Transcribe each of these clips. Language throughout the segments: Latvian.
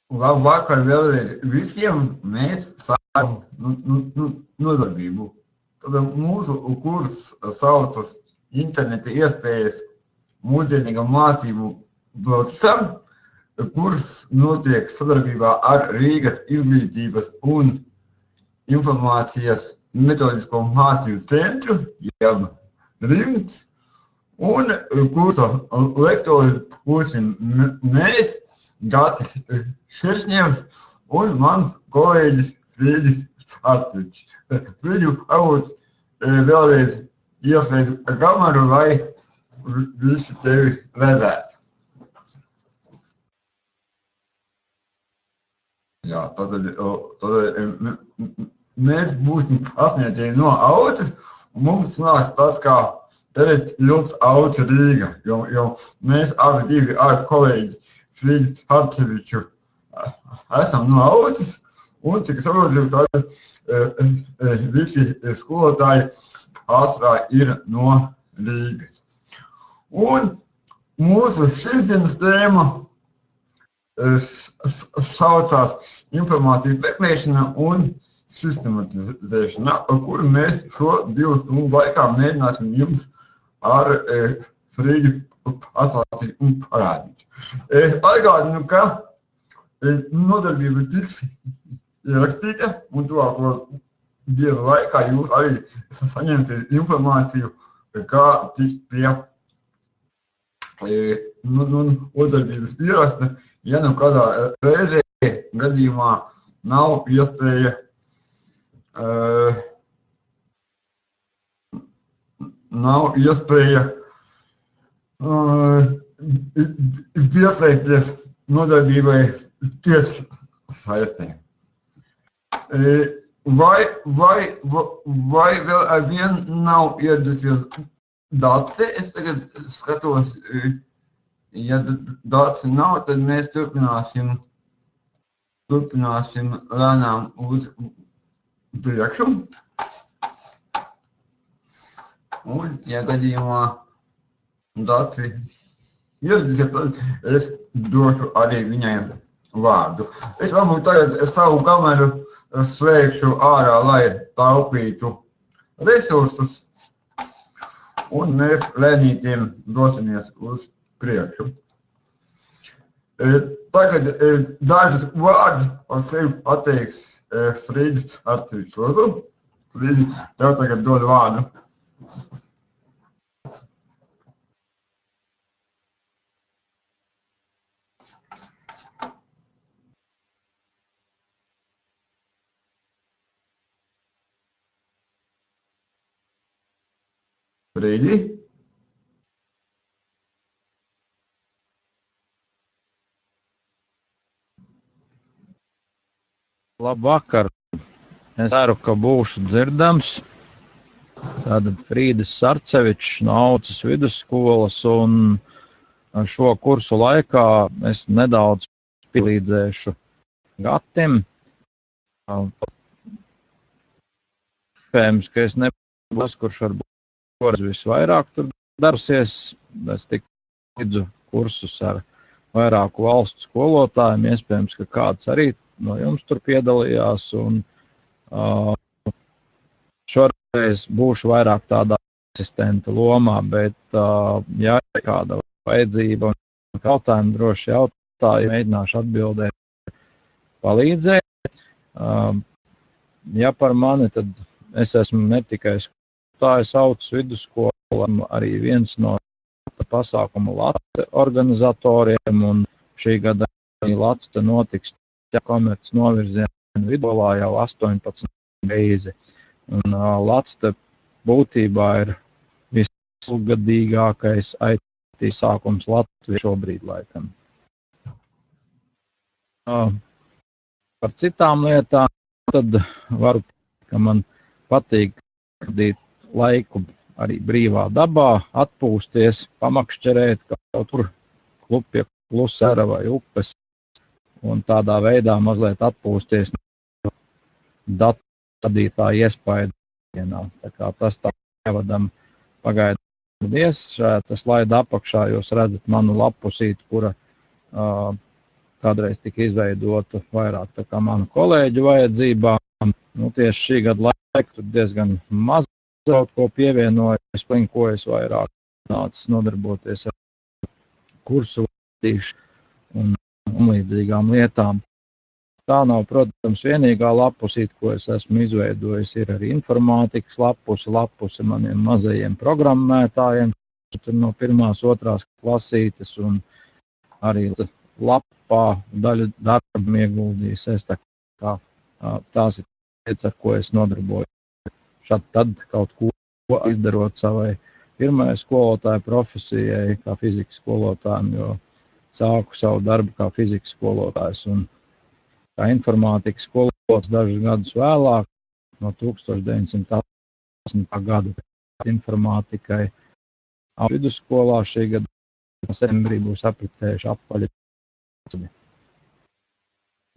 Labvakar vēlreiz visiem. Mēs sākam nodarbību. Tad mūsu kurs saucas interneta iespējas mūsdienīgam mācību procesam. Kurs notiek sadarbībā ar Rīgas izglītības un informācijas metodisko mācību centru, jeb RIMS. Un kursa lektori būsim mēs, Gatis Šeršņevs un mans kolēģis Frīdis Atvičs. Frīdi, varbūt vēlreiz ieslēdz kameru, lai visi tevi redzētu. Jā, tad mēs būsim pasniedzēji no autas, un mums nāks tāds kā Teret Ļuks Auts Rīga, jo mēs abi divi ar kolēģi Frīdis Atviču esam no autas, un cik saprotu, tad visi skolotāji pārsvarā ir no Rīgas. Un mūsu šīsdienas tēma saucās informācijas meklēšana un sistematizēšana, kuru mēs šo 2 stundu laikā mēģināsim jums ar Frīdi pastāstīt un parādīt. Atgādinu, ka nodarbība tiks ierakstīta, un tuvāko dienu laikā jūs arī saņemsiet informāciju, kā tikt pie nodarbības ieraksta, ja nu kādā reizē gadījumā nav iespēja pieslēgties nodarbībai tieši saistē. Vai vēl ar vienu nav ieradusies Dace? Es tagad skatos, ja Dace nav, tad mēs turpināsim lēnām uz priekšu. Un, ja gadījumā Daci ieradīsies, tad es došu arī viņai vārdu. Es varbūt tagad savu kameru slēgšu ārā, lai taupītu resursus, un mēs lēnītiem dosimies uz priekšu. Tagad dažus vārdus par sevi pateiks Frīdis Atvičs. Frīdi, tev tagad dod vārdu. Frīdi? Labvakar! Es ceru, ka būšu dzirdams. Tātad Frīdis Sarcevičs no Aucas vidusskolas, un šo kursu laikā es nedaudz palīdzēšu Gatim. Pēc, ka es nebūs, kurš varbūt visvairāk tur darsies. Es tik līdzu kursus ar vairāku valstu skolotājiem, iespējams, ka kāds arī no jums tur piedalījās, un šoreiz būšu vairāk tādā asistenta lomā, bet ja ir kāda vajadzība un jautājumu droši jautāju, mēģināšu atbildēt, palīdzēt. Ja par mani, tad es esmu ne tikai skolotājas Aucas vidusskolam, arī viens no pasākuma Late organizatoriem, un šī gada Late notiks komerces novirziena vidolā jau 18 reizi. Un Late būtībā ir visilgadīgākais IT sākums Latvijā šobrīd laikam. Par citām lietām tad varu, ka man patīk vadīt laiku arī brīvā dabā, atpūsties, pamakšķerēt kaut tur pie klusera vai upes, un tādā veidā mazliet atpūsties no datu radītāja iespaidu dienā. Tā kā tas tā ievadam pagaidu. Paldies! Tā slaida apakšā jūs redzat manu lapusīti, kura kādreiz tika izveidota vairāk tā kā manu kolēģu vajadzībām. Nu, tieši šī gada laika tur diezgan maz kaut ko pievienoju, ko es vairāk nācis nodarboties ar kursu vadīšanu un līdzīgām lietām. Tā nav, protams, vienīgā lapusīte, ko es esmu izveidojis. Ir arī informātikas lapuse maniem mazajiem programmētājiem, tur no 1. 2. klasītes, un arī lapā daļu darbu ieguldījis. Tās ir lietas, ar ko es nodarboju. Šad tad kaut ko izdarot savai pirmajai skolotāja profesijai, kā fizikas skolotājiem, jo sāku savu darbu kā fizikas skolotājs un kā informātikas skolotājs dažus gadus vēlāk, no 1980. gada informātikai. Vidusskolā šī gada septembrī būs apritējuši apaļi.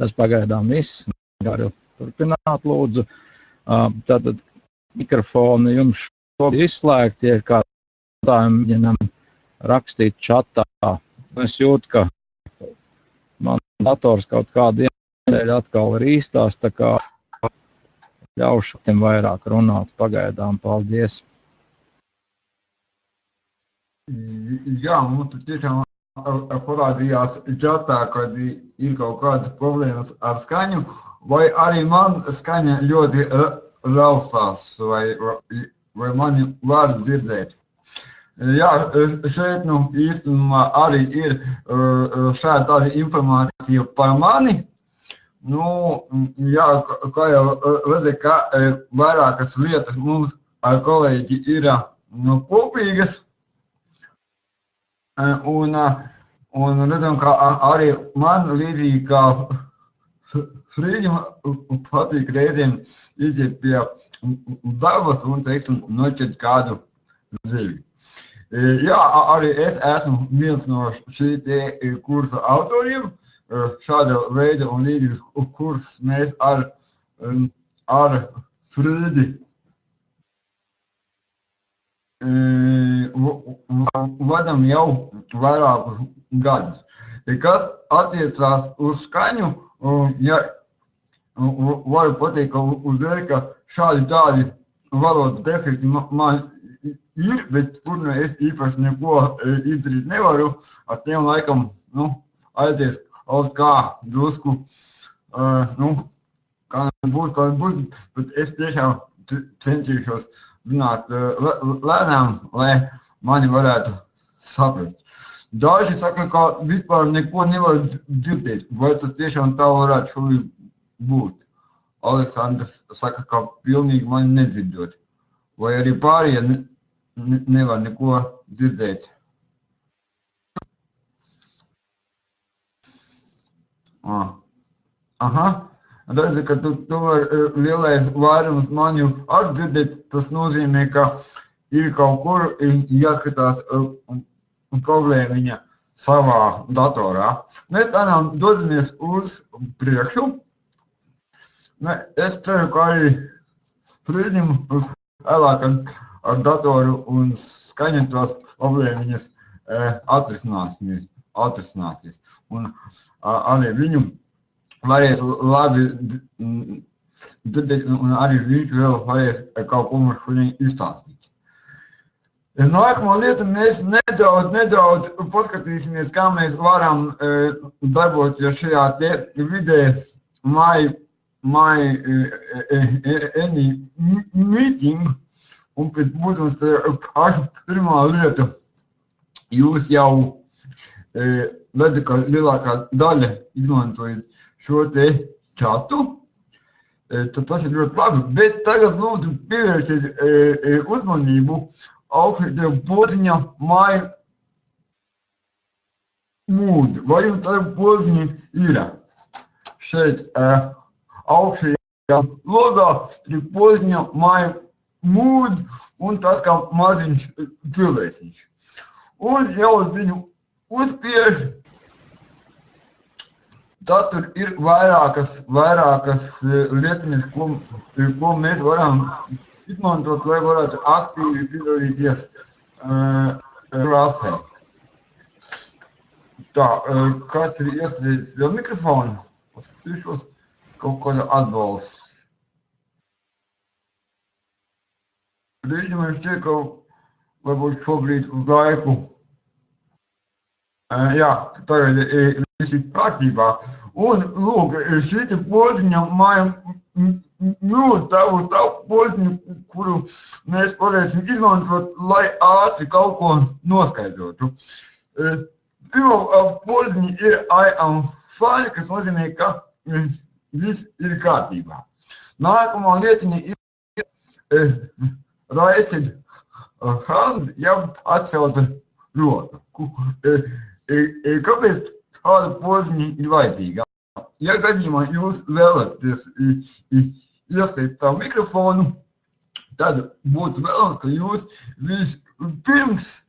Tas pagaidām viss. Varu turpināt, lūdzu. Tātad mikrofoni jums šobrīd izslēgti, ja ir kādi jautājumi mēģinām rakstīt čatā. Es jūtu, ka man dators kaut kādu iemēļu atkal ir īstās, tā kā ļaušu tiem vairāk runāt pagaidām. Paldies! Jā, mums tiešām parādījās čatā, kad ir kaut kādas problēmas ar skaņu, vai arī man skaņa ļoti raustās, vai mani var dzirdēt. Jā, šeit īstenībā arī ir šāda tāda informācija par mani. Jā, kā jau redzēt, ka vairākas lietas mums ar kolēģi ir kopīgas. Un redzam, ka arī man līdzīgi kā Frīģim patīk reizēm iziet pie darbas un, teiksim, noķert kādu zivi. Jā, arī es esmu viens no šī kursa autoriem. Šāda veida un līdzīgas kursus mēs ar Frīdi vadam jau vairākus gadus. Kas attiecās uz skaņu, ja varu pateikt, ka uzreiz, ka šādi tādi valodas defekti man ir, bet kur es īpaši neko izdarīt nevaru. Ar tiem laikam aizies kaut kā drusku, kā būs, bet es tiešām centīšos runāt lēnām, lai mani varētu saprast. Daži saka, ka vispār neko nevar dzirdēt, vai tas tiešām tā varētu šobrīd būt. Aleksandrs saka, ka pilnīgi mani nedzirdot, vai arī pārējie nevar neko dzirdēt. Aha, redzi, ka tu var lielais vairums mani atdzirdēt, tas nozīmē, ka ir kaut kur jāskatās problēmiņa savā datorā. Mēs tādām dodamies uz priekšu. Es ceru, ka arī Frīdim vēlāk ar datoru un skaņu tās problēmiņas atrisināsies. Un arī viņu varēs labi dzirdēt, un arī viņš vēl varēs kaut ko mums šodien izstāstīt. Nākamā lieta, mēs nedaudz paskatīsimies, kā mēs varam darboties šajā vidē meeting, un pēc būtums paša pirmā lieta, jūs jau redzat, ka lielākā daļa izmantojat šo te čatu, tad tas ir ļoti labi, bet tagad lūdzu pievēršiet uzmanību augšējā podziņa My Mood. Vai jums tāda podziņa ir? Šeit augšējā logā ir podziņa My Mood un tas kā maziņš cilvēciņš. Un jau uz viņu uzspiež, tad tur ir vairākas lietiņas, ko mēs varam izmantot, lai varētu aktīvi piedalīties klasē. Tā, kāds ir iestrādājis vēl mikrofonu? Paskatīšos kaut kāda atbalsts. Brīdi man šķiet, ka varbūt šobrīd uz laiku. Jā, tagad viss ir kārtībā. Un, lūk, šī te podziņa māja tavu podziņu, kuru mēs varēsim izmantot, lai ātri kaut ko noskaidrotu. Pirmā podziņa ir I am fine, kas nozīmē, ka viss ir kārtībā. Nākamā lietiņa ir raised hand, jeb atcelta roka. Kāpēc tāda podziņa ir vajadzīga? Ja gadījumā jūs vēlaties ieslēgt savu mikrofonu, tad būtu vēlams, ka jūs vispirms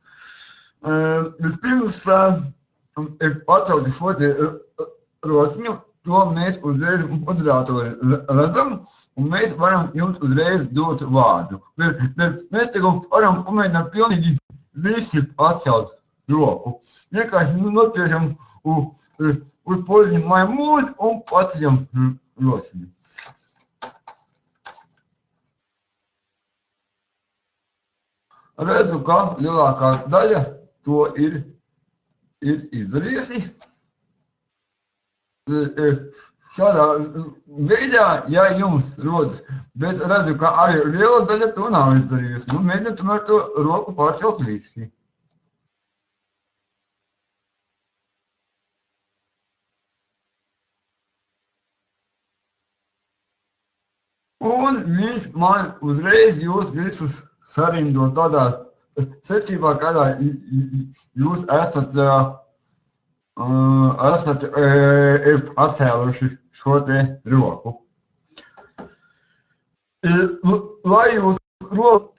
atceltu šo te rociņu, to mēs uzreiz moderatori redzam, un mēs varam jums uzreiz dot vārdu. Bet mēs tagad varam pamēģināt pilnīgi visi atcelt roku. Vienkārši nospiežam uz podziņu my mood un paceļam rociņu. Redzu, ka lielākā daļa to ir izdarījusi. Šādā veidā, ja jums rodas, bet redzu, ka arī liela daļa to nav izdarījusi. Nu, mēģināt tomēr to roku pārcelt visi. Un viņš man uzreiz jūs visus sarindu tādā secībā, kādā jūs esat atcēluši šo te roku. Lai jūs roku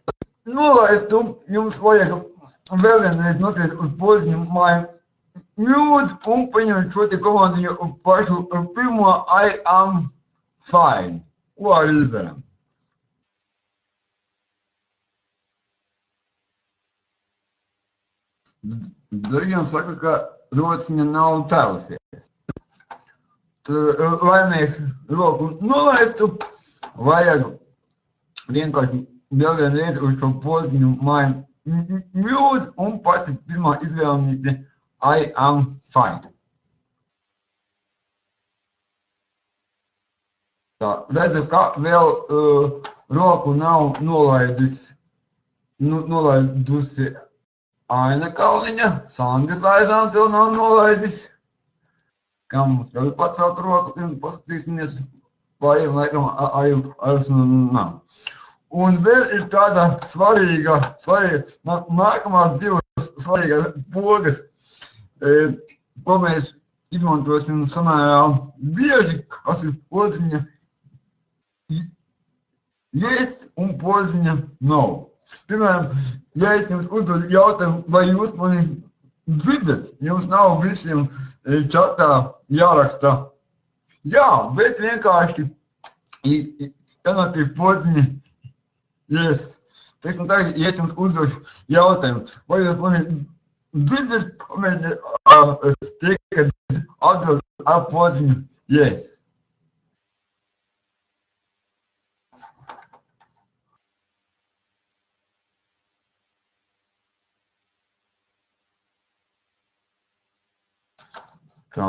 nolaistu, jums vajag vēl vienreiz nopiet uz podziņu my mood un paņemt šo te komandiņu pašu pirmo I am fine. Ko arī izdarām? Daļiem saka, ka rociņa nav tēlusies. Lai mēs roku nolaistu, vajag vienkārši vēl vienreiz uz šo podziņu my mood un pati pirmā izvēlnīte I am fine. Tā, redzu, ka vēl roku nav nolaidusi Aina Kalniņa, Sandis Laizāns vēl nav nolaidis. Kā mums vēl pacelt roku, pirms paskatīsimies, pāriem laikam arī nav. Un vēl ir tāda svarīga nākamās divas svarīgas pogas, ko mēs izmantosim samērā bieži, kas ir podziņa yes un podziņa no. Piemēram, ja es jums uzdodu jautājumu, vai jūs mani dzirdat, jums nav visiem čatā jāraksta. Jā, bet vienkārši tanāk ir podziņa yes. Teiksim tagad, ja es jums uzdošu jautājumu, vai jūs mani dzirdat, pamēģiniet teikt, atbild ar podziņu yes. Tā.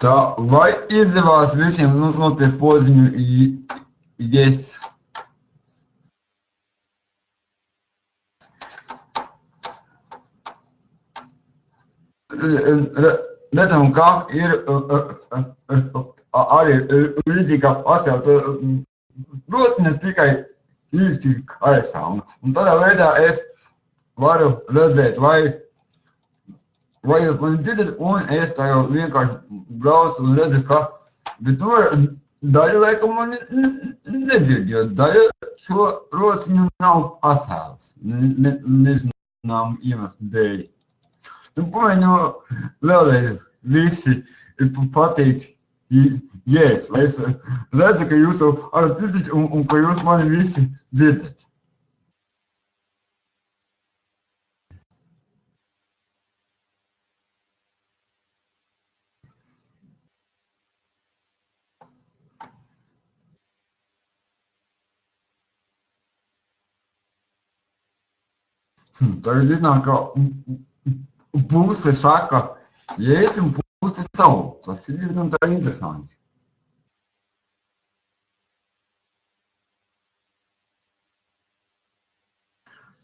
Tā, vai izdevās visiem nopiet podziņu yes? Redzam, kā ir arī līdzīgi kā atcelt rociņa tikai īsti aizsā. Un tādā veidā es varu redzēt, vai jūs mani dzirdat, un es tagad vienkārši braucu un redzu, ka bet daļa laikam man nedzird, jo daļa šo rociņu nav atcēlis. Nezinām iemeslu dēļ. Tu pamēģino vēlreiz visi pateikt, yes, es redzu, ka jūs varat dzirdat un ka jūs mani visi dzirdat. Tagad iznāk, ka puse saka yes un puse savu. Tas ir diezgan tā interesanti.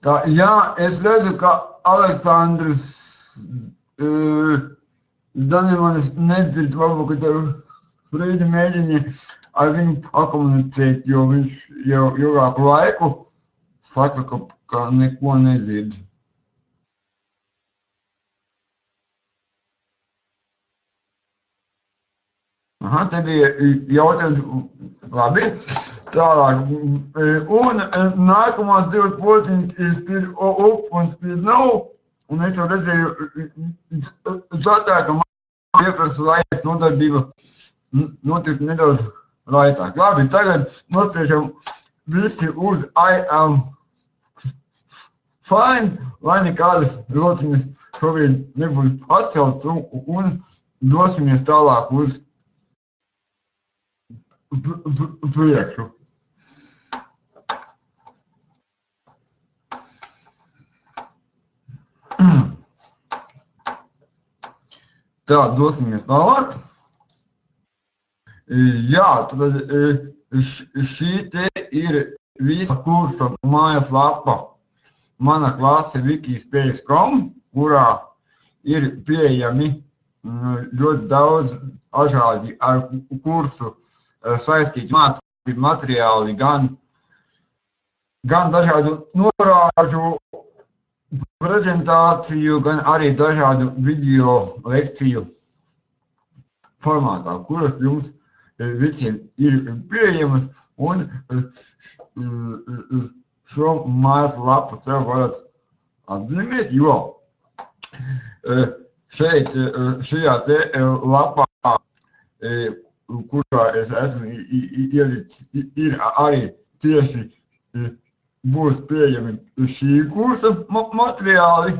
Tā, jā, es redzu, ka Aleksandrs Danimanis nedzird, varbūt, ka tev Frīdi mēģini ar viņu pakomunicēt, jo viņš jau ilgāku laiku saka, ka neko nedzird. Aha, te bija jautājums, labi, tālāk. Un nākamās divas podziņas ir spīd up un spīd nav, un es jau redzēju, tā, ka man pieprasa laika nodarbība notikt nedaudz raitāk. Labi, tagad nospiešam visi uz I am fine, lai nekādas rociņas šobrīd nebūtu atceltas un dosimies tālāk uz priekšu. Tā, dosimies tālāk. Jā, tad šī te ir visa kursa mājaslapa Mana klase wiki.com, kurā ir pieejami ļoti daudz dažādi ar kursu saistīti mācību materiāli, gan dažādu norāžu prezentāciju, gan arī dažādu video lekciju formātā, kuras jums visiem ir pieejamas, un šo mājaslapu tev varat atzīmēt, jo šeit, šajā te lapā, kurā es esmu ielicis, ir arī tieši būs pieejami šī kursa materiāli.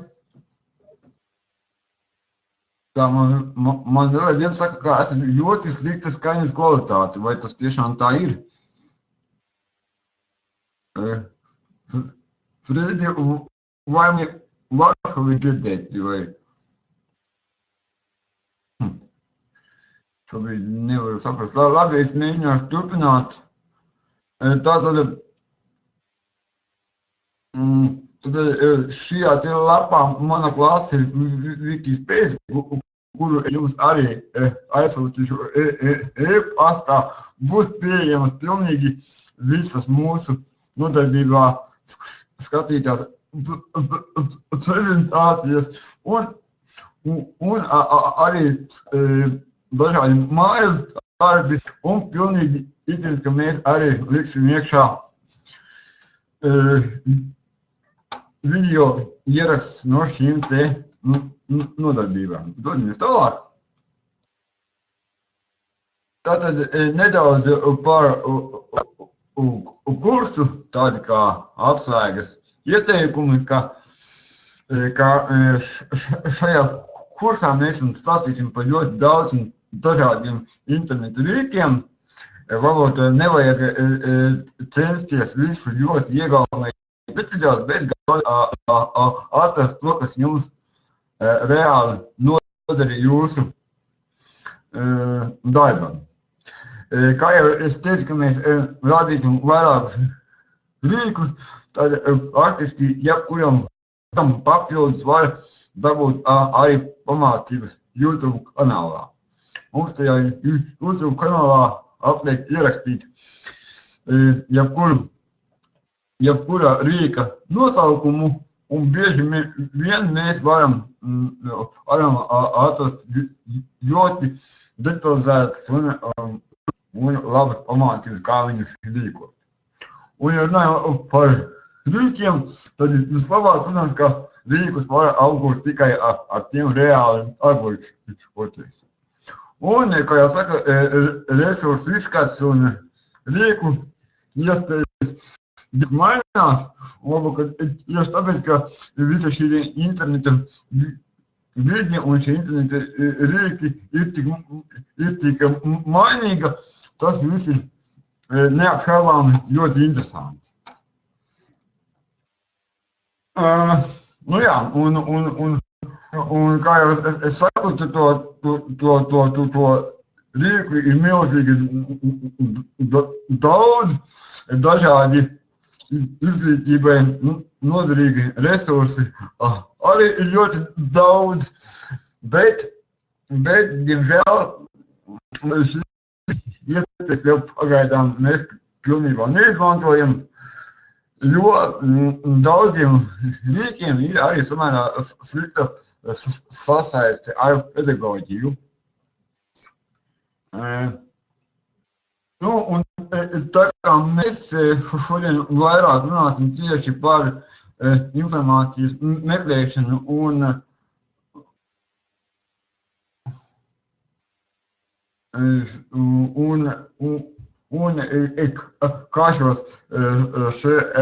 Tā man vēl viens saka, ka esmu ļoti slikta skaņas kvalitāte, vai tas tiešām tā ir? Frīdi, vai mi varētu dzirdēt, vai? Šobrīd nevaru saprast. Labi, es mēģināšu turpināt. Tātad šajā te lapā mana klase ir Wikispace, kuru jums arī aizsūtīšu e-pastā, būs pieejamas pilnīgi visas mūsu nodarbībā skatītās prezentācijas un arī dažādi mājas darbi un pilnīgi ikdienas, ka mēs arī liksim iekšā video ieraksts no šīm te nodarbībām. Dodamies tālāk. Tātad nedaudz par kursu, tādi kā atslēgas ieteikumi, ka šajā kursā mēs stāstīsim par ļoti daudziem dažādiem internetu rīkiem. Varbūt nevajag censties visu ļoti iegaumēt detaļās, bet atrast to, kas jums reāli noderī jūsu darbam. Kā jau es teicu, ka mēs rādīsim vairākus rīkus, tad faktiski jebkuram papildus var dabūt arī pamācības YouTube kanālā. Mums tajā YouTube kanālā apliek ierakstīt jebkura rīka nosaukumu, un bieži vien mēs varam atrast ļoti detalizētas un labi pamācības, kā viņas rīkot. Un, ja runājam par rīkiem, tad vislabāk, protams, ka rīkus var apgūt tikai ar tiem reāli apgūtājiem. Un, kā jau saka, resursu izskats un rīku iespējas mainās, un varbūt, ka tāpēc, ka visa šī interneta vidi un šie interneta rīki ir tik mainīga, tas viss ir neapšaubāmi ļoti interesanti. Nu jā, un kā jau es saku, to rīku ir milzīgi daudz, dažādi izglītībai noderīgi resursi arī ir ļoti daudz, bet diemžēl, šis iespējas vēl pagaidām pilnībā neizmantojam, jo daudziem rīkiem ir arī samērā slikta sasaiste ar pedagoģiju. Nu, un tā kā mēs šodien vairāk runāsim tieši par informācijas meklēšanu un kā šos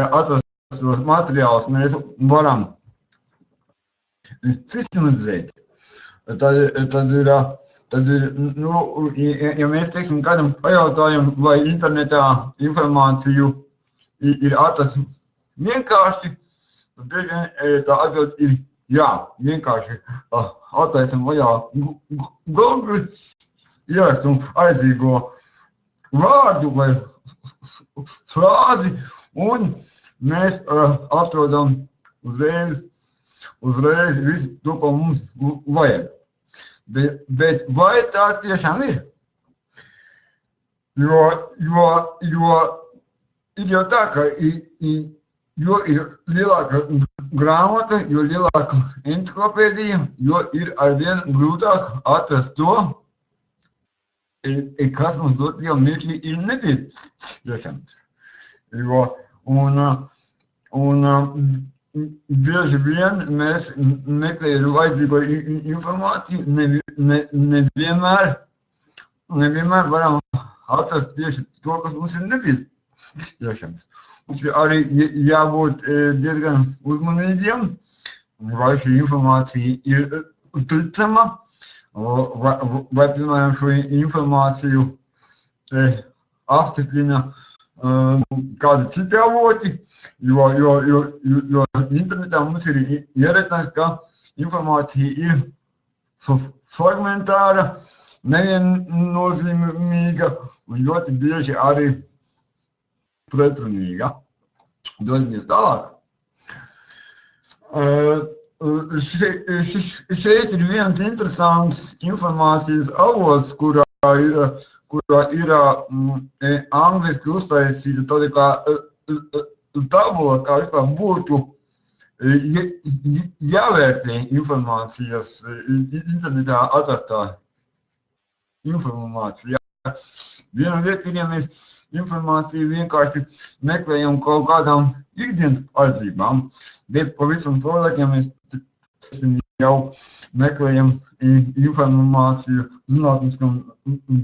atrastos materiālus mēs varam sistematizēt, tad ir, nu, ja mēs, teiksim, kādam pajautājam, vai internetā informāciju ir atrast vienkārši, tad tā atbild ir jā, vienkārši attaisam vajā Google, ierakstam aidzīgo vārdu vai frāzi, un mēs atrodam uzreiz visu to, ko mums vajag. Bet vai tā tiešām ir? Jo ir jau tā, ka jo ir lielāka grāmata, jo lielāka enciklopēdija, jo ir arvien grūtāk atrast to, kas mums dotajā mirklī ir nepieciešams. Un bieži vien mēs meklējam vajadzīgo informāciju, nevienmēr varam atrast tieši to, kas mums ir nepieciešams. Mums ir arī jābūt diezgan uzmanīgiem, vai šī informācija ir ticama, vai, piemēram, šo informāciju apstiprina kādi citi avoti, jo internetā mums ir ieredzams, ka informācija ir fragmentāra, neviennozīmīga un ļoti bieži arī pretrunīga. Dodamies tālāk. Šeit ir viens interesants informācijas avots, kurā ir angliski uztaisīta tāda kā tabula, kā vispār būtu jāvērtē informācijas internetā atrastā informācija. Viena lieta ir, ja mēs informāciju vienkārši meklējam kaut kādām ikdienas vajadzībām, bet pavisam savādāk, ja mēs jau meklējam informāciju zinātniskam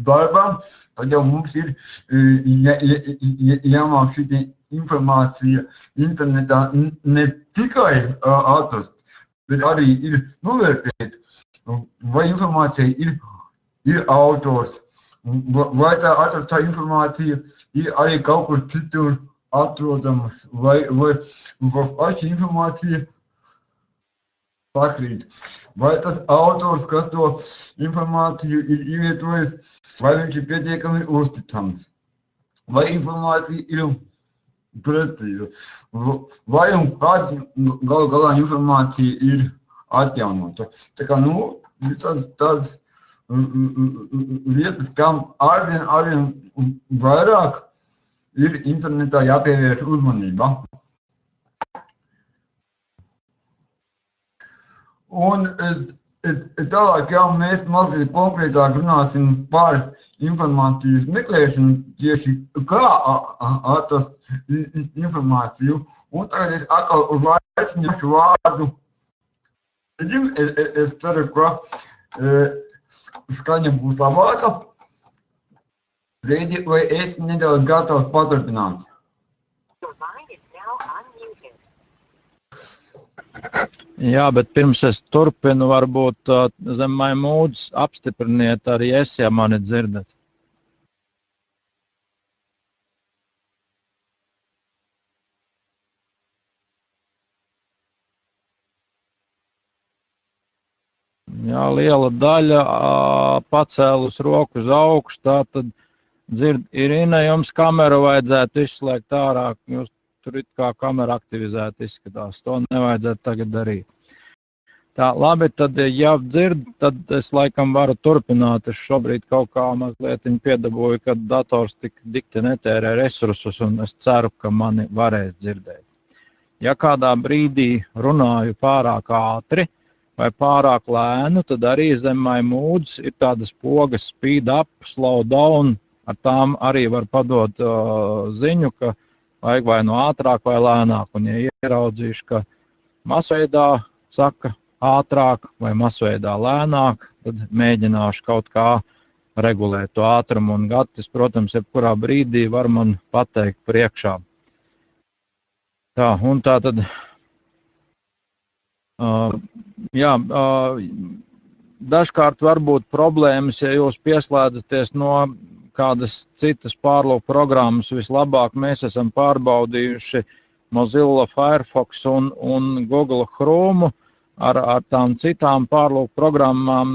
darbam, tad jau mums ir jāmāk šī informācija internetā ne tikai atrast, bet arī ir novērtēt, vai informācija ir autors, vai tā atrastā informācija ir arī kaut kur citur atrodamas, vai šī informācija sakrīt. Vai tas autors, kas to informāciju ir ievietojis, vai viņš ir pietiekami uzticams, vai informācija ir precīza, vai un kāda galu galā informācija ir atjaunota. Tā kā, nu, visas tādas lietas, kam arvien vairāk ir internetā jāpievērš uzmanība. Un Tālāk, ja mēs mazliet konkrētāk runāsim par informācijas meklēšanu, tieši kā atrast informāciju. Un tagad es atkal uz laiku ņemšu vārdu. Es ceru, ka skaņa būs labāka. Reidi, vai es nedaudz gatavs paturpināt? Jā, bet pirms es turpinu, varbūt zem Maimūdas apstipriniet arī es, ja mani dzirdat. Jā, liela daļa pacēlus roku uz augšu, tā tad dzird. Irina, jums kameru vajadzētu izslēgt ārā, jūs tur it kā kamera aktivizēta izskatās, to nevajadzētu tagad darīt. Tā, labi, tad, ja dzird, tad es laikam varu turpināt. Es šobrīd kaut kā mazliet piedabūju, ka dators tik dikti netērē resursus, un es ceru, ka mani varēs dzirdēt. Ja kādā brīdī runāju pārāk ātri vai pārāk lēnu, tad arī zem Maimūdas ir tādas pogas speed up, slow down, ar tām arī var padot ziņu, ka vajag vai no ātrāk vai lēnāk, un ja ieraudzīšu, ka masveidā saka ātrāk vai masveidā lēnāk, tad mēģināšu kaut kā regulēt to ātrumu, un Gatis, protams, jebkurā brīdī var man pateikt priekšā. Tā, un tā tad, dažkārt var būt problēmas, ja jūs pieslēdzaties no kādas citas pārlūku programmas. Vislabāk mēs esam pārbaudījuši Mozilla Firefox un Google Chrome. Ar tām citām pārlūku programmām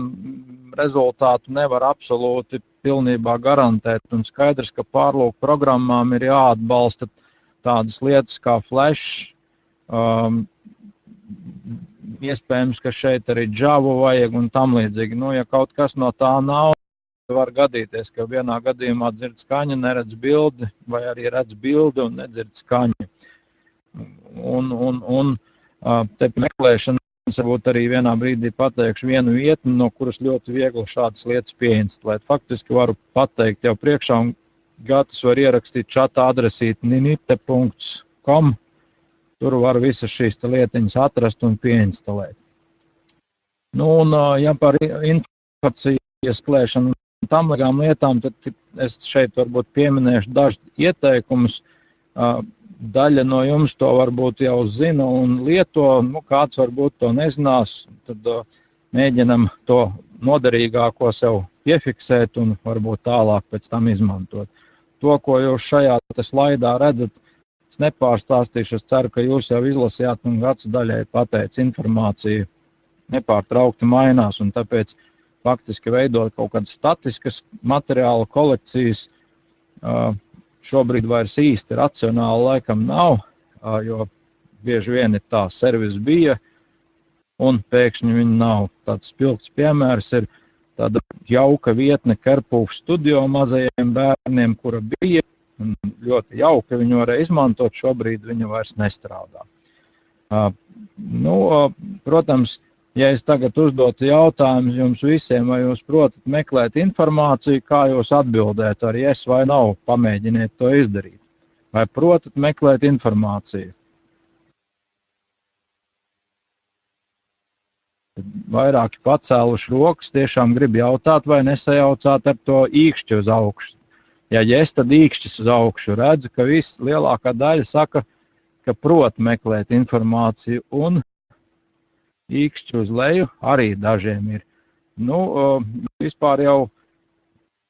rezultātu nevar absolūti pilnībā garantēt. Un skaidrs, ka pārlūku programmām ir jāatbalsta tādas lietas kā Flash. Iespējams, ka šeit arī Java vajag un tam līdzīgi. Nu, ja kaut kas no tā nav, var gadīties, ka vienā gadījumā dzird skaņu, neredz bildi, vai arī redz bildi un nedzird skaņu. Un te meklēšana varbūt arī vienā brīdī pateikšu vienu vietni, no kuras ļoti viegli šādas lietas pieinstalēt. Faktiski varu pateikt jau priekšā, un Gatis var ierakstīt čata adresīti ninite.com. Tur var visas šīs lietiņas atrast un pieinstalēt. Nu, un ja par informācijas klēšanu un tam līdzīgām lietām, tad es šeit varbūt pieminēšu dažus ieteikumus. Daļa no jums to varbūt jau zina un lieto, nu, kāds varbūt to nezinās, tad mēģinam to noderīgāko sev piefiksēt un varbūt tālāk pēc tam izmantot. To, ko jūs šajā slaidā redzat, es nepārstāstīšu, es ceru, ka jūs jau izlasījāt un Gats daļai pateica, informācija nepārtraukti mainās, un tāpēc faktiski veidot kaut kādas statiskas materiāla kolekcijas šobrīd vairs īsti racionāli laikam nav, jo bieži vien ir tā, servis bija un pēkšņi viņi nav. Tāds spilgts piemērs ir tāda jauka vietne Kerpūf Studio mazajiem bērniem, kura bija, un ļoti jauka viņu varēja izmantot, šobrīd viņa vairs nestrādā. Protams, ja es tagad uzdotu jautājumus jums visiem, vai jūs protat meklēt informāciju, kā jūs atbildētu ar yes vai nav, pamēģiniet to izdarīt. Vai protat meklēt informāciju? Vairāki pacēluši rokas, tiešām grib jautāt, vai nesajaucāt ar to īkšķi uz augšu. Ja yes, tad īkšķis uz augšu. Redzu, ka viss lielākā daļa saka, ka prot meklēt informāciju, un īkšķi uz leju arī dažiem ir. Vispār jau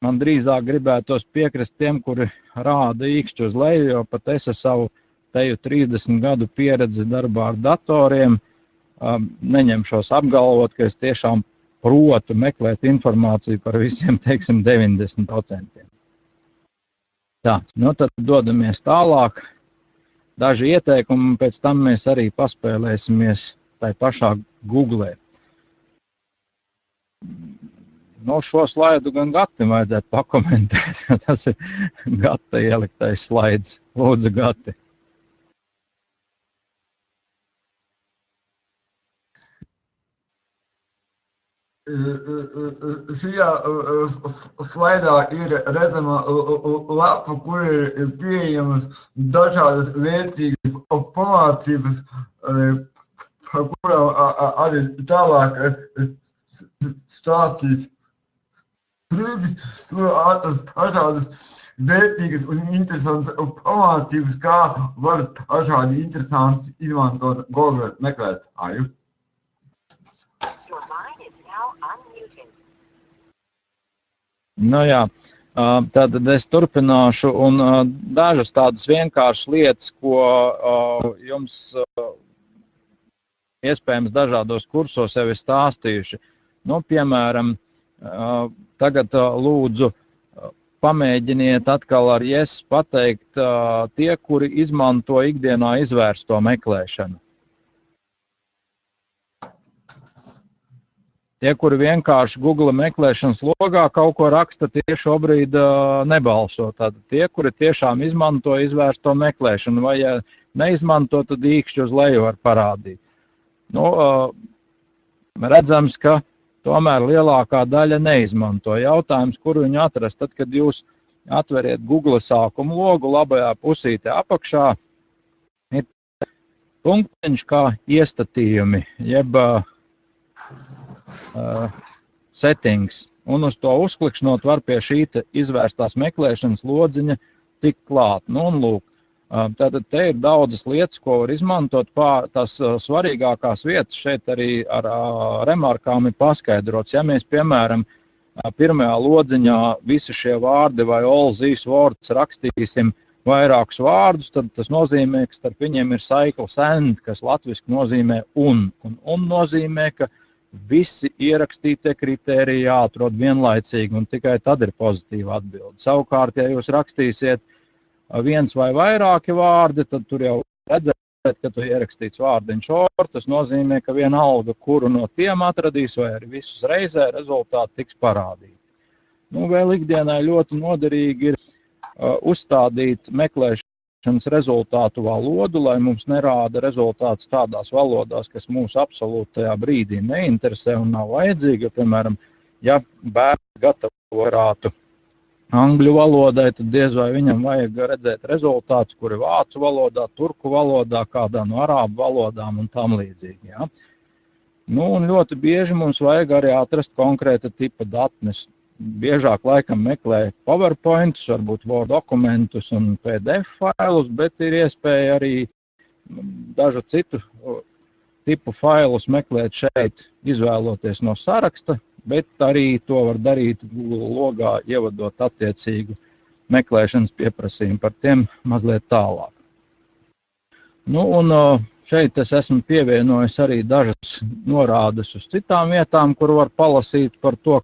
man drīzāk gribētos piekrist tiem, kuri rāda īkšķi uz leju, jo pat es ar savu teju 30 gadu pieredzi darbā ar datoriem neņemšos apgalvot, ka es tiešām protu meklēt informāciju par visiem, teiksim, 90%. Tā, tad dodamies tālāk. Daži ieteikumi, un pēc tam mēs arī paspēlēsimies tai pašā Googlē. Šo slaidu gan Gatim vajadzētu pakomentēt, jo tas ir Gata ieliktais slaids. Lūdzu, Gati. šajā slaidā ir redzama lapa, kur ir pieejamas dažādas vērtīgas pamācības, par kurām arī tālāk stāstīs Frīdis. Tur atrast dažādas vērtīgas un interesantas pamācības, kā var dažādi interesanti izmantot Google meklētāju. Nu jā, tad es turpināšu un dažas tādas vienkāršas lietas, ko jums iespējams dažādos kursos jau ir stāstījuši. Nu, piemēram, tagad lūdzu pamēģiniet atkal ar yes pateikt tie, kuri izmanto ikdienā izvērsto meklēšanu. Tie, kuri vienkārši Google meklēšanas logā kaut ko raksta, tie šobrīd nebalso. Tātad tie, kuri tiešām izmanto izvērsto meklēšanu, vai ja neizmanto, tad īkšķi uz leju var parādīt. Nu, redzams, ka tomēr lielākā daļa neizmanto. Jautājums, kur viņu atrast, tad, kad jūs atveriet Google sākumu logu, labajā pusītē apakšā ir punktiņš kā iestatījumi, jeb settings, un uz to uzklikšņot var pie šī izvērstās meklēšanas lodziņa tikt klāt. Nu, un lūk, tātad te ir daudzas lietas, ko var izmantot. Tās svarīgākās vietas šeit arī ar remarkām ir paskaidrots. Ja mēs, piemēram, pirmajā lodziņā visi šie vārdi vai all these words rakstīsim vairākus vārdus, tad tas nozīmē, ka starp viņiem ir saikls and, kas latviski nozīmē un. Un nozīmē, ka visi ierakstītie kritēriji jāatrod vienlaicīgi, un tikai tad ir pozitīva atbilde. Savukārt, ja jūs rakstīsiet viens vai vairāki vārdi, tad tur jau redzēt, ka tu ierakstīts vārdiņš or, tas nozīmē, ka vienalga, kuru no tiem atradīs, vai arī visus reizē rezultāti tiks parādīti. Nu, vēl ikdienai ļoti noderīgi ir uzstādīt meklēšanas rezultātu valodu, lai mums nerāda rezultātus tādās valodās, kas mūs absolūtajā brīdī neinteresē un nav vajadzīgi. Piemēram, ja bērns gatavotu angļu valodai, tad diez vai viņam vajag redzēt rezultātus, kuri vācu valodā, turku valodā, kādā no arābu valodām un tam līdzīgi. Ja? Nu, un ļoti bieži mums vajag arī atrast konkrēta tipa datnes. Biežāk laikam meklē PowerPointus, varbūt Word dokumentus un PDF failus, bet ir iespēja arī dažu citu tipu failus meklēt šeit, izvēloties no saraksta, bet arī to var darīt logā, ievadot attiecīgu meklēšanas pieprasījumu, par tiem mazliet tālāk. Nu, un šeit es esmu pievienojis arī dažas norādes uz citām vietām, kur var palasīt par to,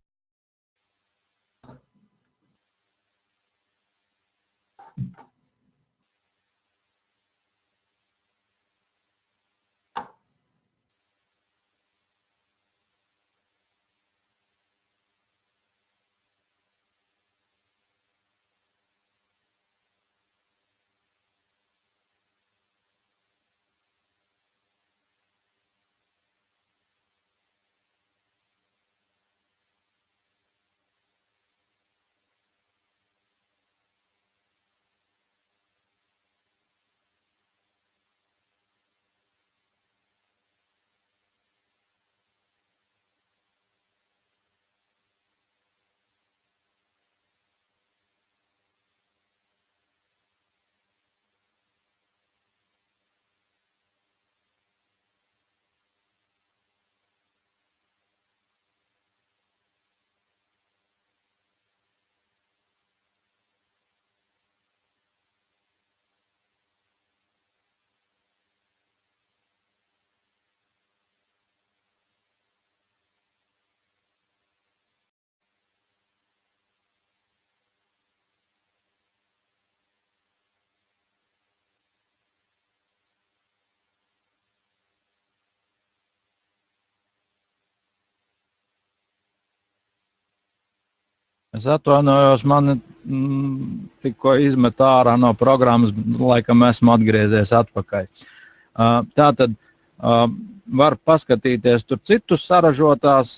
es atvainojos, mani tikko izmet ārā no programmas, laikam esmu atgriezies atpakaļ. Tātad var paskatīties tur citus saražotās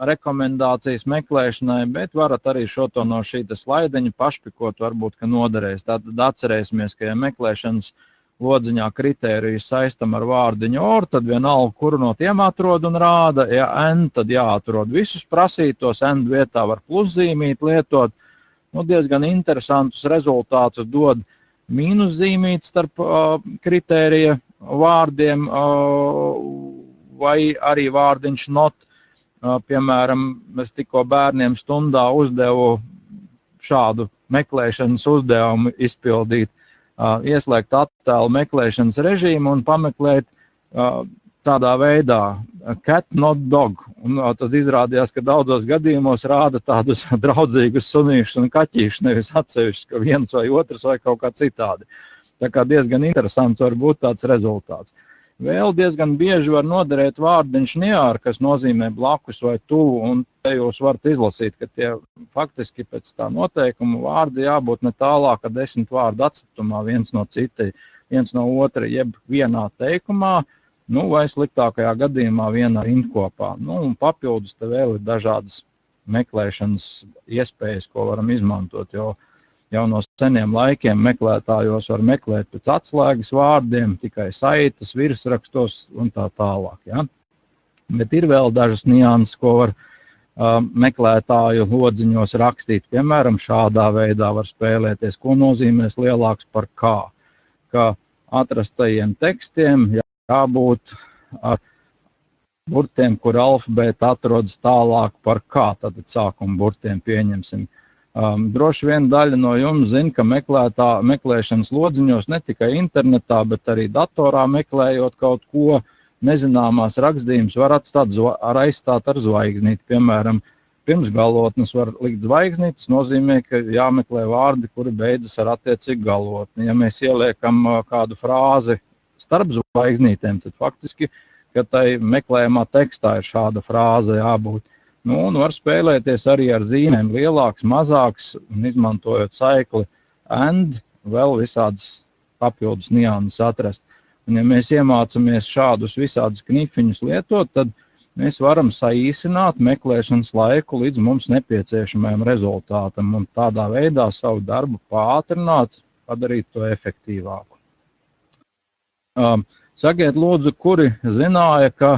rekomendācijas meklēšanai, bet varat arī šo to no šīta slaideņa pašpikot, varbūt, ka noderēs. Tātad atcerēsimies, ka ja meklēšanas lodziņā kritēriju saistam ar vārdiņu or, tad vienalga, kuru no tiem atrod un rāda. Ja N, tad jāatrod visus prasītos, N vietā var pluszīmīt lietot. Nu, diezgan interesantus rezultātus dod mīnuszīmīt starp kritērija vārdiem vai arī vārdiņš not. Piemēram, es tikko bērniem stundā uzdevu šādu meklēšanas uzdevumu izpildīt, ieslēgt attēlu meklēšanas režīmu un pameklēt tādā veidā cat not dog. Un tad izrādījās, ka daudzos gadījumos rāda tādus draudzīgus sunīšus un kaķīšus, nevis atsevišķus, ka viens vai otrs vai kaut kā citādi. Tā kā diezgan interesants var būt tāds rezultāts. Vēl diezgan bieži var noderēt vārdiņš near, kas nozīmē blakus vai tuvu, un te jūs varat izlasīt, ka tie faktiski pēc tā noteikuma vārdi jābūt ne tālāk, ka 10 vārdu atstatumā viens no cita, viens no otra, jeb vienā teikumā, nu, vai sliktākajā gadījumā vienā rindkopā. Nu, un papildus te vēl ir dažādas meklēšanas iespējas, ko varam izmantot, jo jau no seniem laikiem meklētājos var meklēt pēc atslēgas vārdiem, tikai saites, virsrakstos un tā tālāk. Ja? Bet ir vēl dažas nianses, ko var meklētāju lodziņos rakstīt. Piemēram, šādā veidā var spēlēties, ko nozīmēs lielāks par kā. Ka atrastajiem tekstiem jābūt ar burtiem, kur alfabēta atrodas tālāk par kā, tad sākuma burtiem pieņemsim. Droši vien daļa no jums zina, ka meklēšanas lodziņos ne tikai internetā, bet arī datorā meklējot kaut ko nezināmās rakstījumus var aizstāt ar zvaigznīti. Piemēram, pirms galotnes var likt zvaigznīti, tas nozīmē, ka jāmeklē vārdi, kuri beidzas ar attiecīgu galotni. Ja mēs ieliekam kādu frāzi starp zvaigznītēm, tad faktiski, ka tai meklējumā tekstā ir šāda frāze jābūt. Nu, un var spēlēties arī ar zīmēm lielāks, mazāks, un izmantojot saikli and, vēl visādas papildus nianses atrast. Un ja mēs iemācamies šādus visādus knifiņus lietot, tad mēs varam saīsināt meklēšanas laiku līdz mums nepieciešamajam rezultātam un tādā veidā savu darbu pātrināt, padarīt to efektīvāku. Sakiet, lūdzu, kuri zināja, ka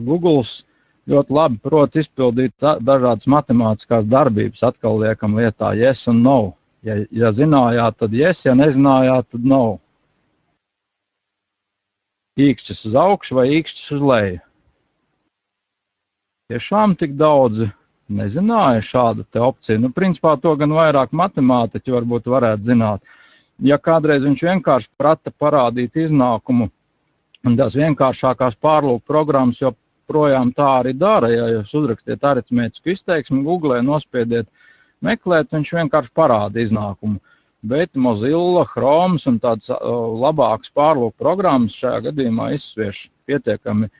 Googles ļoti labi prot izpildīt dažādas matemātiskās darbības, atkal liekam lietā yes un no. Ja zinājāt, tad yes, ja nezinājāt, tad no. Īkšķis uz augšu vai īkšķis uz leju. Tiešām tik daudzi nezināja šādu te opciju. Nu, principā to gan vairāk matemātiķi varbūt varētu zināt. Ja kādreiz viņš vienkārši prata parādīt iznākumu, un tās vienkāršākās pārlūk programmas, jo projām tā arī dara, ja jūs uzrakstiet aritmētisku izteiksmi, Google nospiediet meklēt, viņš vienkārši parāda iznākumu. Bet Mozilla, Chrome un tādas labākas pārlūk programmas šajā gadījumā izsvieš pietiekami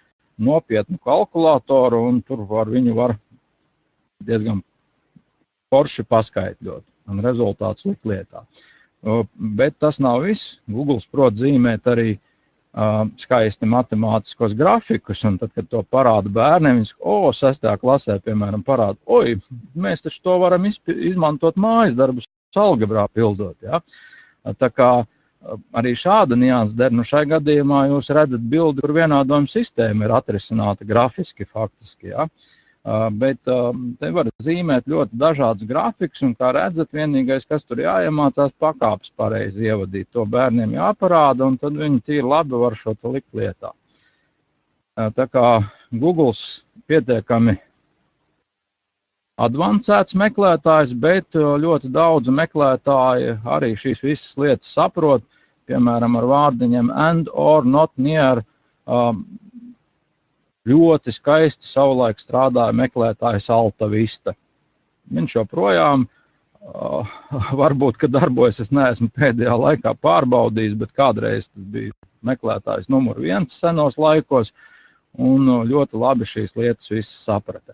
nopietnu kalkulātoru, un tur viņu var diezgan forši paskaitļot, un rezultāts likt lietā. Bet tas nav viss. Google prot zīmēt arī skaisti matemātiskos grafikus, un tad, kad to parāda bērniem, viņš, 6. klasē, piemēram, parāda, mēs taču to varam izmantot mājas darbus algebrā pildot, ja? Tā kā arī šāda nianses der, nu šai gadījumā jūs redzat bildi, kur vienādojuma sistēma ir atrisināta grafiski, faktiski, ja? Bet te var zīmēt ļoti dažādus grafikus, un kā redzat, vienīgais, kas tur jāiemācās, pakāpes pareizi ievadīt. To bērniem jāparāda, un tad viņi tīri labi var šo te likt lietā. Tā kā Googles pietiekami advancēts meklētājs, bet ļoti daudz meklētāji arī šīs visas lietas saprot, piemēram, ar vārdiņiem and, or, not, near, ļoti skaisti savulaik strādāja meklētājs Alta Vista. Viņš joprojām, varbūt, ka darbojas, es neesmu pēdējā laikā pārbaudījis, bet kādreiz tas bija meklētājs numur 1 senos laikos, un ļoti labi šīs lietas visas saprata.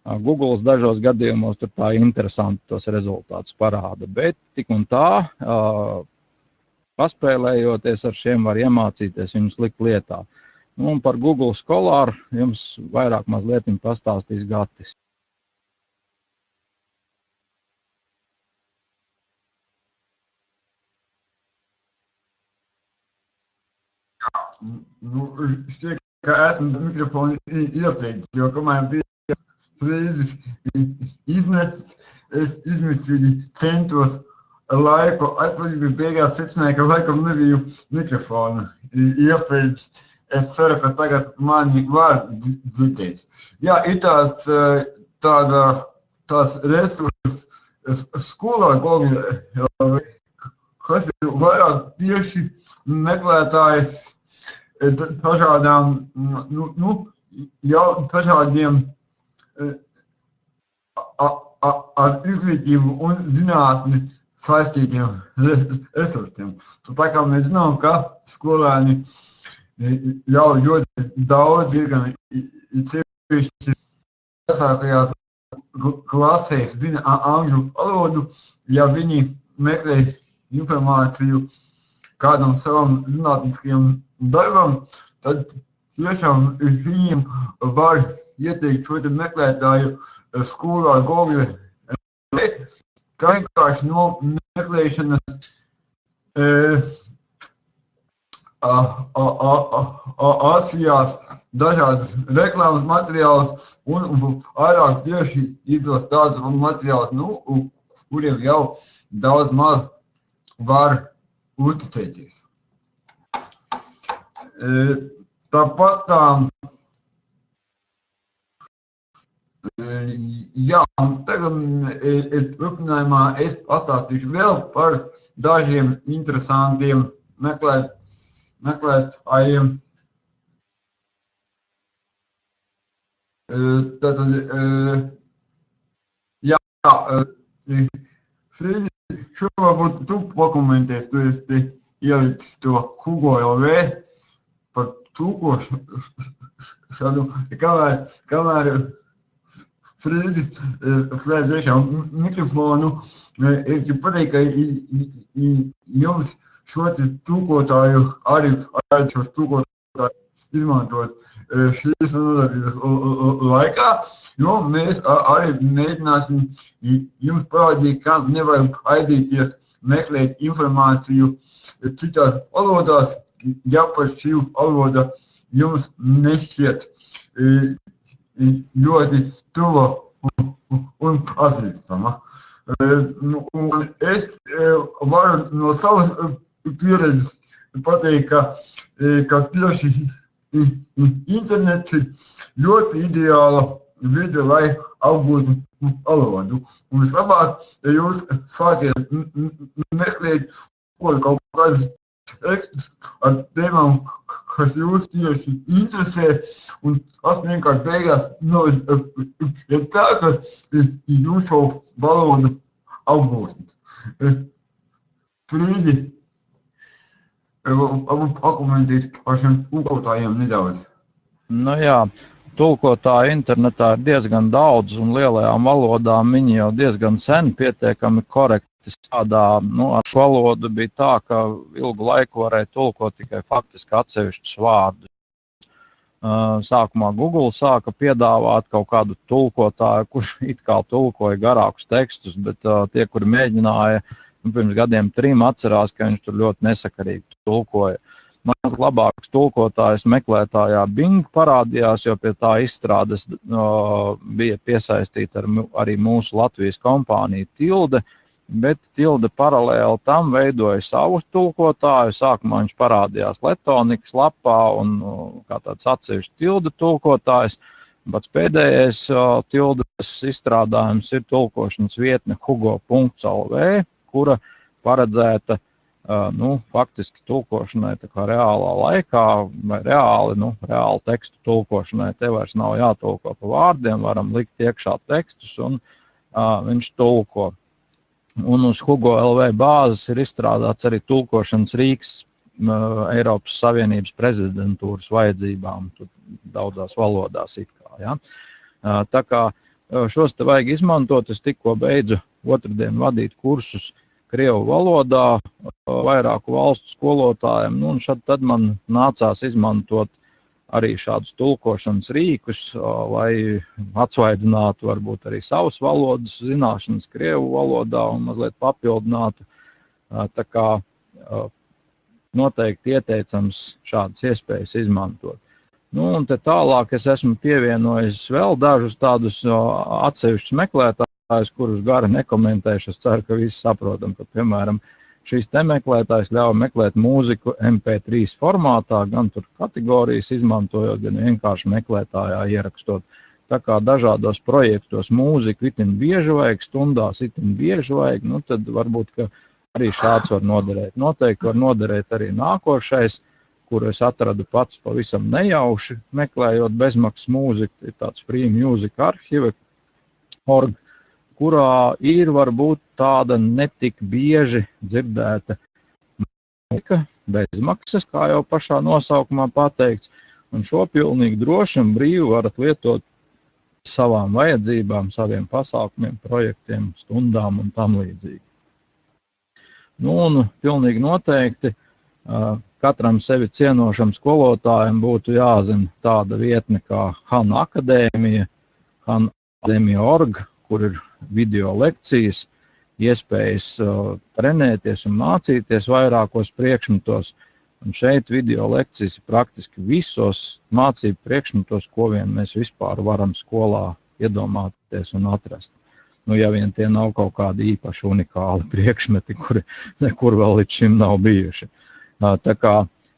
Googles dažos gadījumos tur tā interesanti tos rezultātus parāda, bet tik un tā, paspēlējoties ar šiem var iemācīties viņus likt lietā. Un par Google Scholar jums vairāk mazliet pastāstīs Gatis. Nu, šķiet, ka esmu mikrofonu ieslēdzis, jo kamēr bija frīzes iznesis, es izmisīgi centos laiku atpakaļ beigās secināju, ka laikam nebiju mikrofonu ieslēdzis. Es ceru, ka tagad mani var dzirdēt. Jā, ir tās resursi skolā, kas ir vairāk tieši meklētājs dažādām, dažādiem ar izglītību un zinātni saistītiem resursiem. Tā kā mēs zinām, ka skolēni jau ļoti daudz diezgan sevišķi vecākajās klasēs zina angļu valodu, ja viņi meklē informāciju kādam savam zinātniskajam darbam, tad tiešām viņiem var ieteikt šo meklētāju skolā Google, kā vienkārši no meklēšanas atsījās dažādas reklāmas materiālus un vairāk tieši izdos tādus materiālus, kuriem jau daudz maz var uzticēties. Tāpat tagad turpinājumā es pastāstīšu vēl par dažiem interesantiem meklētājiem. Šo varbūt tu pakomentēs, tu esi ielicis to Hugo LV par tūkošanu, kamēr Frīdis slēdz iekšā mikrofonu, es gribu pateikt, ka jums šo tūkotāju arī šos tūkotāju izmantot šīs nodarbības laikā, jo mēs arī mēģināsim jums parādīt, kā nevajag aidīties meklēt informāciju citās valodās, ja par šī valoda jums nešķiet ļoti tuva un pazīstama. Es varu no savas pieredzes pateikt, ka tieši internets ir ļoti ideāla vide, lai apgūtu valodu. Un vislabāk, ja jūs sākiet meklēt kaut kādus tekstus ar tēmām, kas jūs tieši interesē, un tas vienkārši beigās ir tā, ka jūs šo valodu apgūstat. Frīdi, pakomentēt par šiem tulkotājiem nedaudz. Nu jā, tulkotāji internetā ir diezgan daudz, un lielajām valodām viņi jau diezgan sen pietiekami korekti strādā. Ar valodu bija tā, ka ilgu laiku varēja tulkot tikai faktiski atsevišķus vārdus. Sākumā Google sāka piedāvāt kaut kādu tulkotāju, kurš it kā tulkoja garākus tekstus, bet tie, kuri mēģināja, pirms gadiem 3 atcerās, ka viņš tur ļoti nesakarīgi tulkoja. Maz labāks tulkotājs meklētājā Bing parādījās, jo pie tā izstrādes bija piesaistīta arī mūsu Latvijas kompānija Tilde, bet Tilde paralēli tam veidoja savu tulkotāju. Sākumā viņš parādījās Letonikas lapā un kā tāds atsevišķs Tilde tulkotājs. Pats pēdējais Tildes izstrādājums ir tulkošanas vietne hugo.lv, kura paredzēta faktiski tulkošanai tā kā reālā laikā vai reāli tekstu tulkošanai. Te vairs nav jātulko pa vārdiem, varam likt iekšā tekstus un viņš tulko. Un uz Hugo LV bāzes ir izstrādāts arī tulkošanas rīks Eiropas Savienības prezidentūras vajadzībām, daudzās valodās it kā. Ja? Tā kā šos te vajag izmantot, es tikko beidzu otrdien vadīt kursus Krievu valodā vairāku valstu skolotājiem, un tad man nācās izmantot arī šādus tulkošanas rīkus, lai atsvaidzinātu varbūt arī savas valodas zināšanas krievu valodā un mazliet papildinātu. Tā kā noteikti ieteicams šādas iespējas izmantot. Nu, un te tālāk es esmu pievienojis vēl dažus tādus atsevišķus meklētājus, kurus gari nekomentēšu. Es ceru, ka visi saprotam, ka, piemēram, šīs te meklētājs ļauj meklēt mūziku MP3 formātā, gan tur kategorijas izmantojot, gan vienkārši meklētājā ierakstot. Tā kā dažādos projektos mūziku itin bieži vajag, stundās itin bieži vajag, nu tad varbūt, ka arī šāds var noderēt. Noteikti var noderēt arī nākošais, kuru es atradu pats pavisam nejauši, meklējot bezmaksas mūziku, ir tāds Free Music Archive.org, kurā ir varbūt tāda netik bieži dzirdēta mūzika, bezmaksas, kā jau pašā nosaukumā pateikts, un šo pilnīgi droši un brīvi varat lietot savām vajadzībām, saviem pasākumiem, projektiem, stundām un tam līdzīgi. Nu, un pilnīgi noteikti katram sevi cienošam skolotājam būtu jāzina tāda vietne kā Han Akadēmija, hanakadēmija.org, kur ir video lekcijas, iespējas trenēties un mācīties vairākos priekšmetos. Un šeit video lekcijas ir praktiski visos mācību priekšmetos, ko vien mēs vispār varam skolā iedomāties un atrast. Nu, ja vien tie nav kaut kādi īpaši unikāli priekšmeti, kuri nekur vēl līdz šim nav bijuši. Tā kā,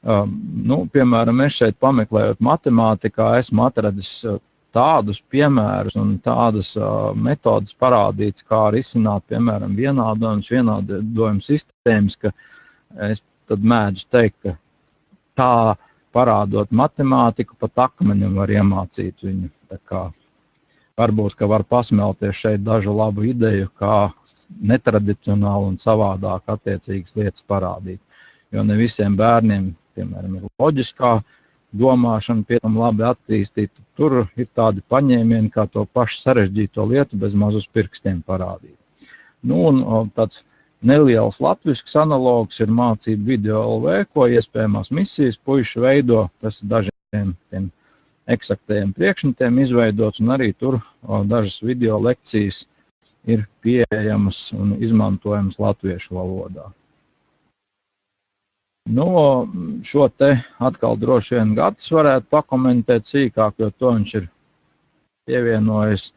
nu, piemēram, es šeit pameklējot matemātikā, esmu atradis tādus piemērus un tādas metodas parādīts, kā risināt, piemēram, vienādojuma sistēmas, ka es tad mēdzu teikt, ka tā parādot matemātiku, pat akmenim var iemācīt viņu. Tā kā varbūt, ka var pasmelties šeit dažu labu ideju, kā netradicionāli un savādāk attiecīgas lietas parādīt. Jo ne visiem bērniem, piemēram, ir loģiskā domāšana pietiekami labi attīstīta. Tur ir tādi paņēmieni, kā to pašu sarežģīto lietu bez mazus pirkstiem parādīt. Nu, un tāds neliels latvisks analogs ir mācību video LV, ko iespējamās misijas puiši veido. Tas ir dažiem tiem eksaktajiem priekšmetiem izveidots, un arī tur dažas video lekcijas ir pieejamas un izmantojamas latviešu valodā. Nu, šo te atkal droši vien Gatis varētu pakomentēt sīkāk, jo to viņš ir pievienojis,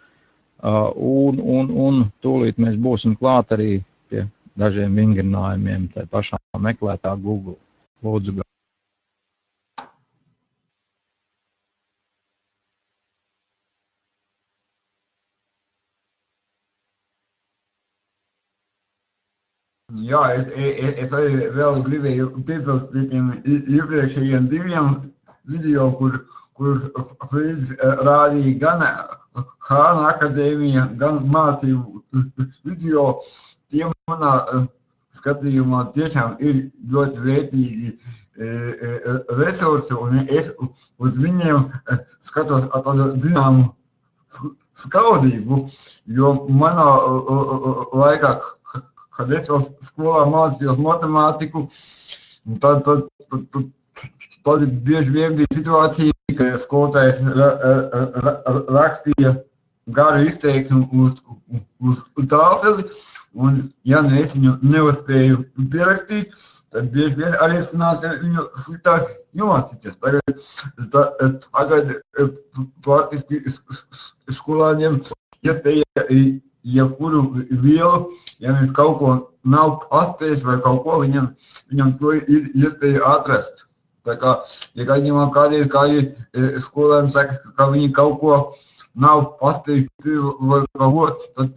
un tūlīt mēs būsim klāt arī pie dažiem vingrinājumiem tai pašā meklētā Google. Lūdzu, Gatis. Jā, es arī vēl gribēju piebilst pie tiem iepriekšējiem diviem video, kur Frīds rādīja gan Han Akadēmija, gan mācību video. Tie manā skatījumā tiešām ir ļoti vērtīgi resursi, un es uz viņiem skatos ar tādu zināmu skaudību, jo manā laikā, kad es vēl skolā mācījos matemātiku, tad bieži vien bija situācija, ka skolotājs rakstīja garu izteiksmi uz tāfeli, un ja es viņu nevarēju pierakstīt, tad bieži vien arī sanāca viņu sliktāk iemācīties. Tagad praktiski skolāņiem iespēja jebkuru vielu, ja viņš kaut ko nav atspējis vai kaut ko, viņam to ir iespēja atrast. Tā kā, ja kādiem skolēniem saka, ka viņi kaut ko nav atspējuši vai kaut ko, tad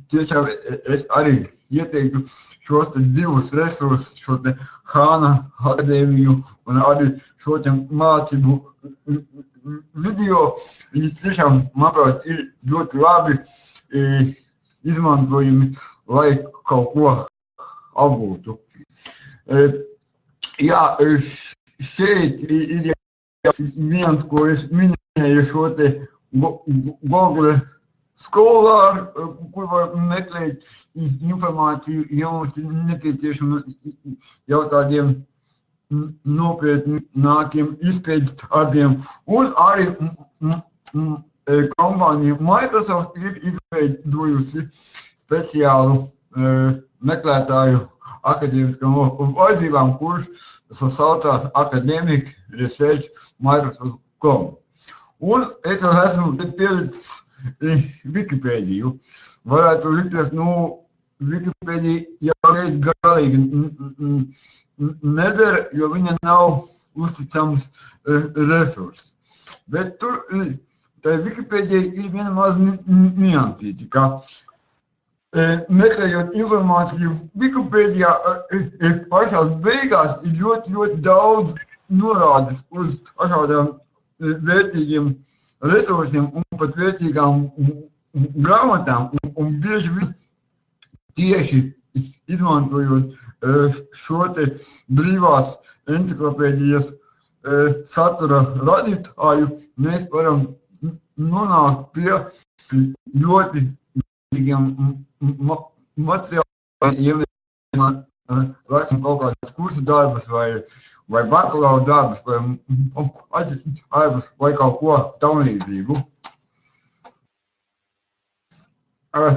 tiešām es arī ieteiktu šos te divus resursus, šo te Hana Akadēmiju un arī šo te mācību video. Viņi tiešām, manuprāt, ir ļoti labi izmantojami, lai kaut ko apgūtu. Jā, šeit ir viens, ko es minēju, šo te Google skolāru, kur var meklēt informāciju, ja mums ir nepieciešama jau tādiem nopietnākiem izpētes tādiem, un arī kompānija Microsoft ir izveidojusi speciālu meklētāju akadēmiskām vajadzībām, kurš saucās Academic Research Microsoft.com. Un es jau esmu te pielicis Wikipēdiju. Varētu likties, Wikipēdija jau reiz galīgi nedara, jo viņa nav uzticams resurss. Bet tur, tai Wikipēdijai ir viena maz niansīte, ka meklējot informāciju Wikipēdijā, pašās beigās ir ļoti, ļoti daudz norādes uz dažādām vērtīgiem resursiem un pat vērtīgām grāmatām, un bieži vien tieši izmantojot šo te brīvās enciklopēdijas satura radītāju, mēs varam nonākt pie ļoti vērtīgiem materiāliem, rakstam kaut kādas kursu darbus vai bakalaura darbus vai darbus vai kaut ko tamlīdzīgu.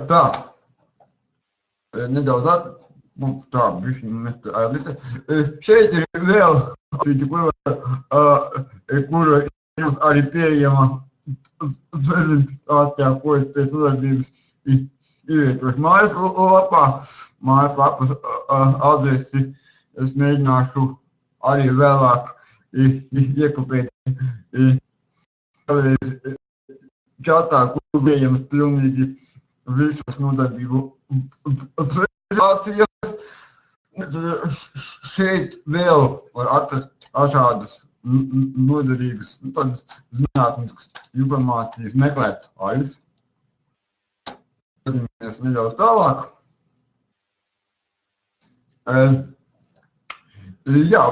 Tā, nedaudz šeit ir vēl kura jums arī pieejama prezentācijā, ko es pēc uzvardības ievietošu mājaslapas adresi. Es mēģināšu arī vēlāk iekopēt čatā, kur pieejamas pilnīgi visas nodarbību prezentācijas. Šeit vēl var atrast dažādas noderīgas, tādas zinātniskas informācijas meklētājus. Skatāmies nedaudz tālāk. Jā,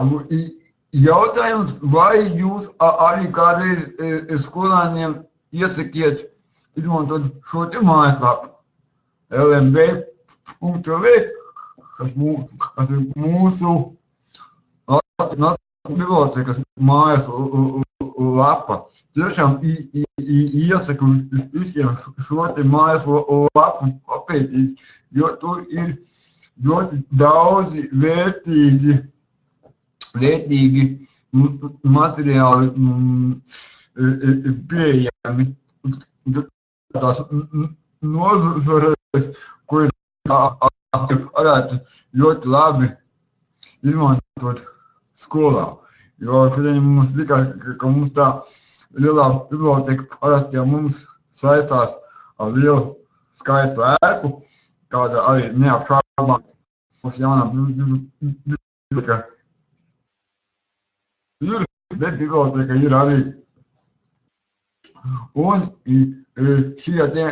jautājums, vai jūs arī kādreiz skolēniem iesakiet izmantot šo te mājaslapu lmb.lv, kas ir mūsu bibliotekas mājas lapa. Tiešām iesaku visiem šo te mājas lapu papētīt, jo tur ir ļoti daudzi vērtīgi materiāli pieejami. Tās nozares, ko varētu ļoti labi izmantot skolā. Jo šodien mums tikai, ka mums tā lielā biblioteka parasti jau mums saistās ar lielu skaistu ēku, kāda arī neapšaubām mums jaunā biblioteka ir, bet biblioteka ir arī. Un šajā te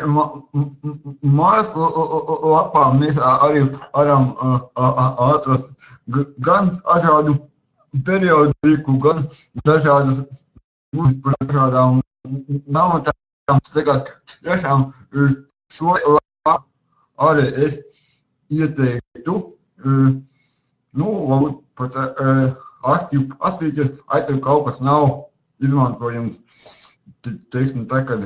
mājaslapā mēs arī varam atrast gan dažādu periodiku, gan dažādas par dažādām namatām. Tagad tiešām šo lapu arī es ieteiktu, varbūt pat aktīvi pastīties, tur kaut kas nav izmantojams. Teiksim, tā, kad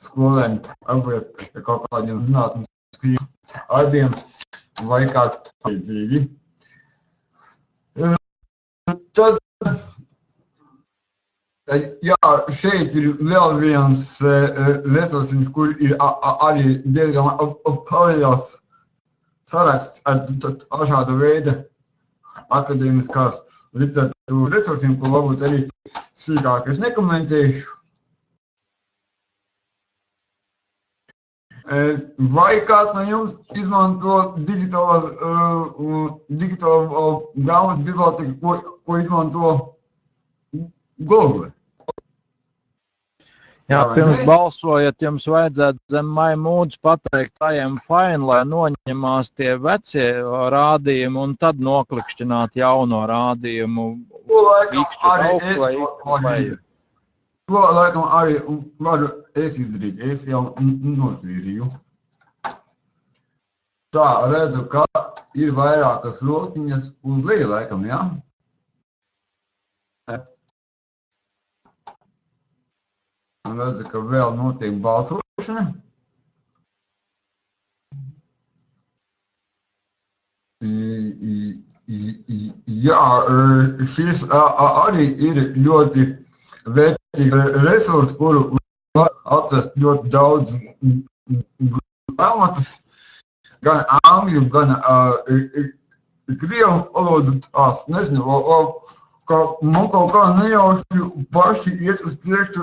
skolēni atbild kaut kādiem zinātniskiem darbiem vai kā tālīdzīgi. Tad, jā, šeit ir vēl viens resursiņš, kur ir arī diezgan paliels saraksts ar dažāda veida akadēmiskās literatūras resursiem, ko varbūt arī sīkāk es nekomentēšu. Vai kāds no jums izmanto digitālo grāmatu biblioteku, ko izmanto Google? Jā, pirms balsojat, jums vajadzētu zem MyMoods pateikt IM fine, lai noņemās tie vecie rādījumi un tad noklikšķināt jauno rādījumu. To laikam arī varu es izdarīt, es jau notvīrīju. Tā, redzu, ka ir vairākas rotiņas uz leju laikam, jā? Redzu, ka vēl notiek balsošana. Jā, šis arī ir ļoti vērtīgs resurs, kuru var atrast ļoti daudz grāmatas, gan angļu, gan krievu valodu, tās nezinu, ka man kaut kā nejauši paši iet uz priekšu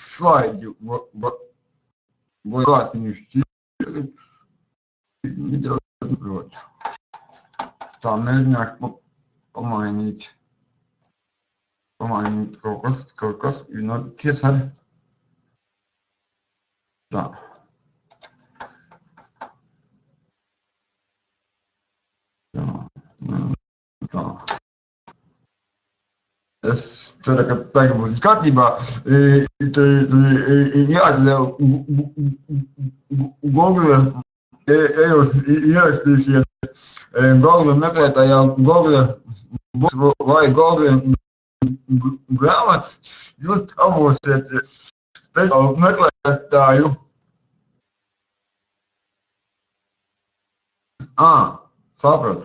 slaidi, vai kāds viņu šķiet, nedaudz neprot. Tā mēģināšu pamainīt kaut kas ir noticies ar tā. Tā. Es ceru, ka tagad būs kārtībā. Jāatļauj Google, ejot ierakstīsiet Google meklētājā Google vai Google grāmatas, jūs dabūsiet speciālu meklētāju. Sapratu.